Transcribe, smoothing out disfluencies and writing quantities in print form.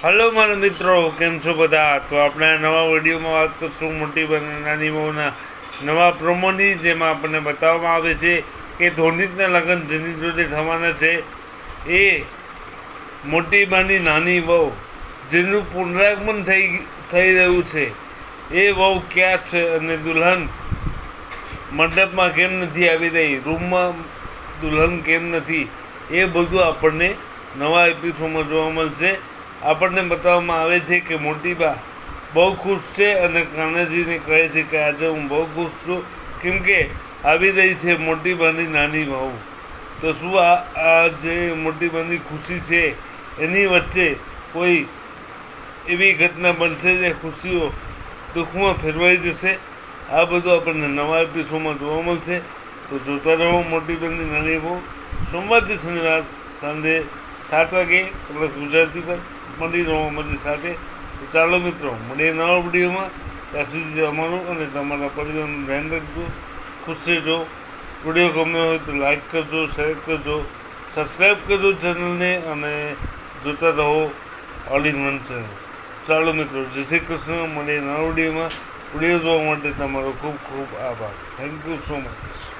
Hello મારા મિત્રો, કેમ છો બધા? તો આપણે આ નવા વિડીયોમાં વાત કરશું મોટી નાની બહુના નવા પ્રોમોની, જેમાં આપણને બતાવવામાં આવે છે કે ધોનીના લગ્ન જેની જોડે થવાના છે એ મોટી બાની નાની વહુ, જેનું પુનરાગમન થઈ રહ્યું છે. એ વહુ ક્યાં છે અને દુલ્હન મંડપમાં કેમ નથી આવી રહી, રૂમમાં દુલ્હન કેમ નથી, એ બધું આપણને નવા એપિસોડમાં જોવા મળશે. આપણને બતાવવામાં આવે છે કે મોટી બા બહુ ખુશ છે અને કાનાજીને કહે છે કે આજે હું બહુ ખુશ છું, કેમ કે આવી રહી છે મોટી બાની નાની વહુ. તો શું આ જે મોટી બાની ખુશી છે એની વચ્ચે કોઈ એવી ઘટના બનશે જે ખુશીઓ દુઃખમાં ફેરવાઈ જશે? આ બધું આપણને નવા એપિસોડમાં જોવા મળશે. તો જોતા રહો મોટી બાની નાની વહુ, સોમવારથી શનિવાર સાંજે 7 વાગે પ્લસ ગુજરાતી પર મળી રહો અમારી સાથે. તો ચાલો મિત્રો, મળીએ નવા વિડીયોમાં. ત્યાં સુધી અમારું અને તમારા પરિવારનું ધ્યાન રાખજો, ખુશ રહેજો. વિડીયો ગમ્યો હોય તો લાઈક કરજો, શેર કરજો, સબસ્ક્રાઈબ કરજો ચેનલને અને જોતા રહો ઓલ ઇન વન ચેનલ. ચાલો મિત્રો, જય શ્રી કૃષ્ણ. મળીએ નવા વિડીયોમાં. વિડીયો જોવા માટે તમારો ખૂબ ખૂબ આભાર. Thank you so much.